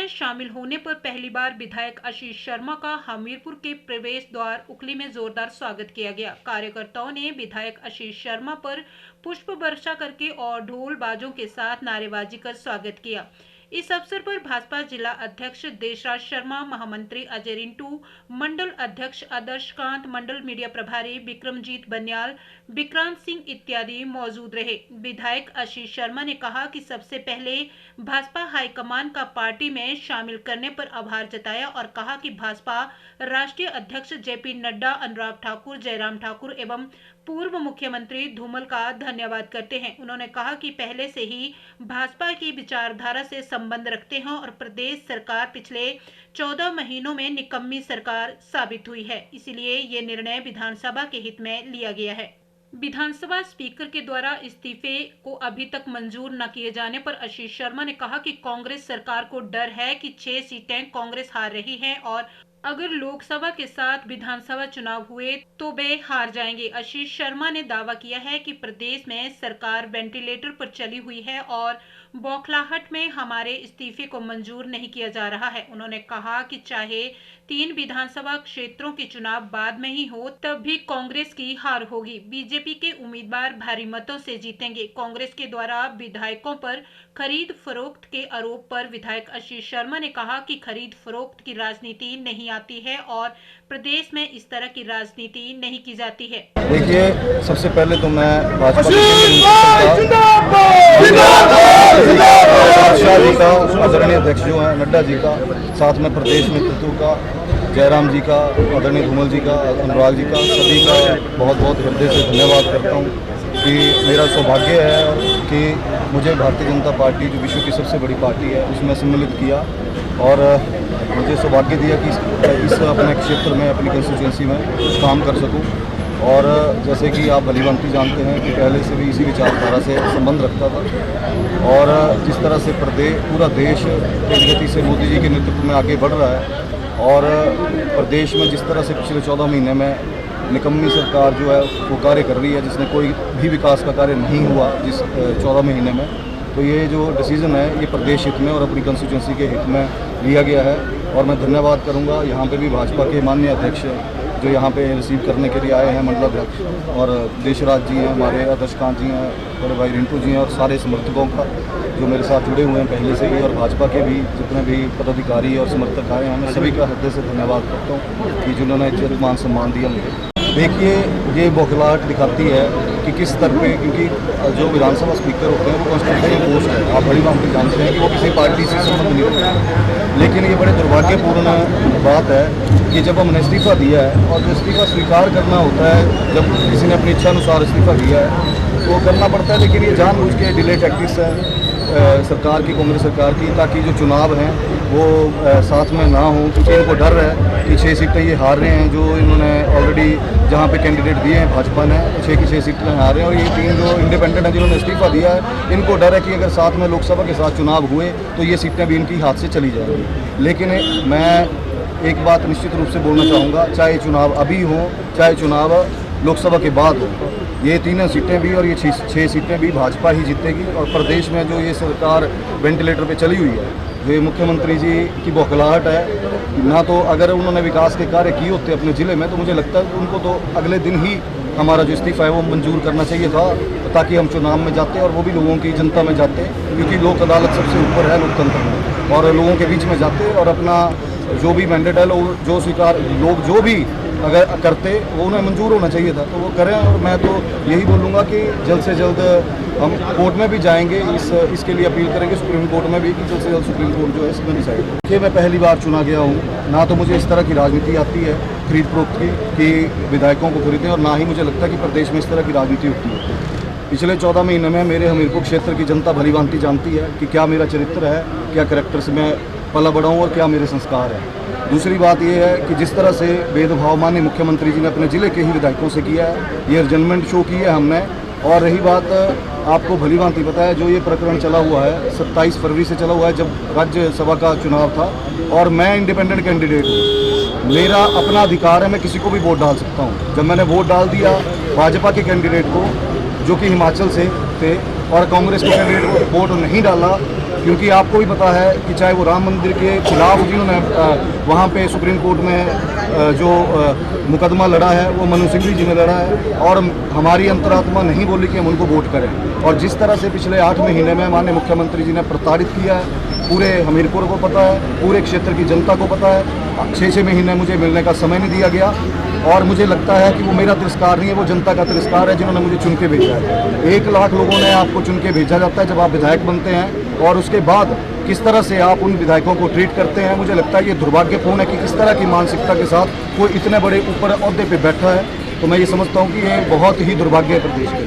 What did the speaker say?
में शामिल होने पर पहली बार विधायक आशीष शर्मा का हमीरपुर के प्रवेश द्वार उखली में जोरदार स्वागत किया गया। कार्यकर्ताओं ने विधायक आशीष शर्मा पर पुष्प वर्षा करके और ढोल बाजों के साथ नारेबाजी कर स्वागत किया। इस अवसर पर भाजपा जिला अध्यक्ष देशराज शर्मा, महामंत्री अजय रिंटू, मंडल अध्यक्ष आदर्श कांत, मंडल मीडिया प्रभारी विक्रमजीत बनियाल, विक्रांत सिंह इत्यादि मौजूद रहे। विधायक आशीष शर्मा ने कहा कि सबसे पहले भाजपा हाईकमान का पार्टी में शामिल करने पर आभार जताया और कहा कि भाजपा राष्ट्रीय अध्यक्ष जेपी नड्डा, अनुराग ठाकुर, जयराम ठाकुर एवं पूर्व मुख्यमंत्री धूमल का धन्यवाद करते हैं। उन्होंने कहा कि पहले से ही भाजपा की विचारधारा से संबंध रखते हैं और प्रदेश सरकार पिछले 14 महीनों में निकम्मी सरकार साबित हुई है, इसलिए ये निर्णय विधानसभा के हित में लिया गया है। विधानसभा स्पीकर के द्वारा इस्तीफे को अभी तक मंजूर न किए जाने पर आशीष शर्मा ने कहा कि कांग्रेस सरकार को डर है कि 6 सीटें कांग्रेस हार रही है और अगर लोकसभा के साथ विधानसभा चुनाव हुए तो वे हार जाएंगे। आशीष शर्मा ने दावा किया है कि प्रदेश में सरकार वेंटिलेटर पर चली हुई है और बौखलाहट में हमारे इस्तीफे को मंजूर नहीं किया जा रहा है। उन्होंने कहा कि चाहे 3 विधानसभा क्षेत्रों के चुनाव बाद में ही हो, तब भी कांग्रेस की हार होगी। बीजेपी के उम्मीदवार भारी मतों से जीतेंगे। कांग्रेस के द्वारा विधायकों पर खरीद फरोख्त के आरोप पर विधायक आशीष शर्मा ने कहा कि खरीद फरोख्त की राजनीति नहीं आती है और प्रदेश में इस तरह की राजनीति नहीं की जाती है। देखिए, सबसे पहले तो मैं भाजपा जी का, आदरणीय अध्यक्ष जो हैं नड्डा जी का, साथ में प्रदेश नेतृत्व का, जयराम जी का, आदरणीय धूमल जी का, अनुराग जी का, सभी का बहुत बहुत हृदय से धन्यवाद करता हूँ कि मेरा सौभाग्य है कि मुझे भारतीय जनता पार्टी जो विश्व की सबसे बड़ी पार्टी है उसमें सम्मिलित किया और मुझे सौभाग्य दिया कि इस अपने क्षेत्र में, अपनी कंस्टिट्यूंसी में कुछ काम कर सकूं। और जैसे कि आप भलीभांति जानते हैं कि पहले से भी इसी विचारधारा से संबंध रखता था और जिस तरह से पूरा देश तेज गति से मोदी जी के नेतृत्व में आगे बढ़ रहा है और प्रदेश में जिस तरह से पिछले 14 महीने में निकम्मी सरकार जो है वो कार्य कर रही है, जिसने कोई भी विकास का कार्य नहीं हुआ जिस 14 महीने में, तो ये जो डिसीज़न है ये प्रदेश हित में और अपनी कंस्टिट्यूंसी के हित में लिया गया है। और मैं धन्यवाद करूंगा यहाँ पे भी भाजपा के माननीय अध्यक्ष जो यहाँ पे रिसीव करने के लिए आए हैं, मंडलाध्यक्ष, और देशराज जी हैं, हमारे आदर्श कांत जी हैं, बड़े भाई रिंटू जी हैं और सारे समर्थकों का जो मेरे साथ जुड़े हुए हैं पहले से ही, और भाजपा के भी जितने भी पदाधिकारी और समर्थक आए हैं, मैं सभी का हृदय से धन्यवाद करता हूँ कि जिन्होंने इज्जत मान सम्मान दिया मुझे। देखिए, ये बौखलाहट दिखाती है कि किस स्तर पे, क्योंकि जो विधानसभा स्पीकर होते हैं वो कॉन्स्टिट्यूशनल पोस्ट है, आप बड़ी बात जानते हैं कि वो किसी पार्टी से संबंध नहीं रखते। लेकिन ये बड़े दुर्भाग्यपूर्ण बात है कि जब हमने इस्तीफा दिया है और जो इस्तीफा स्वीकार करना होता है, जब किसी ने अपनी इच्छा अनुसार इस्तीफा दिया है तो वो करना पड़ता है, लेकिन ये जानबूझ के डिले टैक्टिक्स है सरकार की, कांग्रेस सरकार की, ताकि जो चुनाव हैं वो साथ में ना हो, क्योंकि इनको डर है कि 6 सीटें ये हार रहे हैं जो इन्होंने ऑलरेडी जहाँ पे कैंडिडेट दिए हैं भाजपा ने, 6 की 6 सीटें हार रहे हैं। और ये 3 जो इंडिपेंडेंट हैं जिन्होंने इस्तीफा दिया है, इनको डर है कि अगर साथ में लोकसभा के साथ चुनाव हुए तो ये सीटें भी इनकी हाथ से चली जाएंगी। लेकिन मैं एक बात निश्चित रूप से बोलना चाहूँगा, चाहे चुनाव अभी हो, चाहे चुनाव लोकसभा के बाद हो, ये 3 सीटें भी और ये 6 सीटें भी भाजपा ही जीतेगी। और प्रदेश में जो ये सरकार वेंटिलेटर पे चली हुई है, जो ये मुख्यमंत्री जी की बौखलाहट है, ना तो अगर उन्होंने विकास के कार्य किए होते अपने ज़िले में तो मुझे लगता है कि उनको तो अगले दिन ही हमारा जो इस्तीफा है वो मंजूर करना चाहिए था, ताकि हम चुनाव में जाते और वो भी लोगों की, जनता में जाते, क्योंकि लोक अदालत सबसे ऊपर है लोकतंत्र में, और लोगों के बीच में जाते और अपना जो भी मैंडेट है जो स्वीकार लोग जो भी अगर करते वो उन्हें मंजूर होना चाहिए था, तो वो करें। और मैं तो यही बोलूँगा कि जल्द से जल्द हम कोर्ट में भी जाएंगे, इसके लिए अपील करेंगे सुप्रीम कोर्ट में भी कि जल्द से जल्द सुप्रीम कोर्ट जो है इसमें डिसाइड हो। देखिए, मैं पहली बार चुना गया हूँ, ना तो मुझे इस तरह की राजनीति आती है खरीद फरोख्त की कि विधायकों को खरीदें, और ना ही मुझे लगता है कि प्रदेश में इस तरह की राजनीति होती है। पिछले 14 महीने में मेरे हमीरपुर क्षेत्र की जनता भलीभांति जानती है कि क्या मेरा चरित्र है, क्या कैरेक्टर से मैं पला बड़ा हूँ और क्या मेरे संस्कार हैं। दूसरी बात यह है कि जिस तरह से भेदभाव माननीय मुख्यमंत्री जी ने अपने ज़िले के ही विधायकों से किया है, ये अर्जेंटमेंट शो की है हमने। और रही बात, आपको भलीभांति पता है जो ये प्रकरण चला हुआ है 27 फरवरी से चला हुआ है, जब राज्यसभा का चुनाव था और मैं इंडिपेंडेंट कैंडिडेट हूँ, मेरा अपना अधिकार है, मैं किसी को भी वोट डाल सकता हूँ। जब मैंने वोट डाल दिया भाजपा के कैंडिडेट को जो कि हिमाचल से थे और कांग्रेस के कैंडिडेट को वोट नहीं डाला, क्योंकि आपको भी पता है कि चाहे वो राम मंदिर के खिलाफ जिन्होंने वहाँ पे सुप्रीम कोर्ट में जो मुकदमा लड़ा है वो मनु सिंघवी जी ने लड़ा है, और हमारी अंतरात्मा नहीं बोली कि हम उनको वोट करें। और जिस तरह से पिछले 8 महीने में माननीय मुख्यमंत्री जी ने प्रताड़ित किया है, पूरे हमीरपुर को पता है, पूरे क्षेत्र की जनता को पता है। 6 महीने मुझे मिलने का समय नहीं दिया गया, और मुझे लगता है कि वो मेरा तिरस्कार नहीं है, वो जनता का तिरस्कार है जिन्होंने मुझे चुन के भेजा है। 1 लाख लोगों ने आपको चुन के भेजा जाता है जब आप विधायक बनते हैं, और उसके बाद किस तरह से आप उन विधायकों को ट्रीट करते हैं, मुझे लगता है ये दुर्भाग्यपूर्ण है कि किस तरह की मानसिकता के साथ कोई इतने बड़े ऊपर ओहदे पे बैठा है। तो मैं ये समझता हूँ कि ये बहुत ही दुर्भाग्य है प्रदेश के।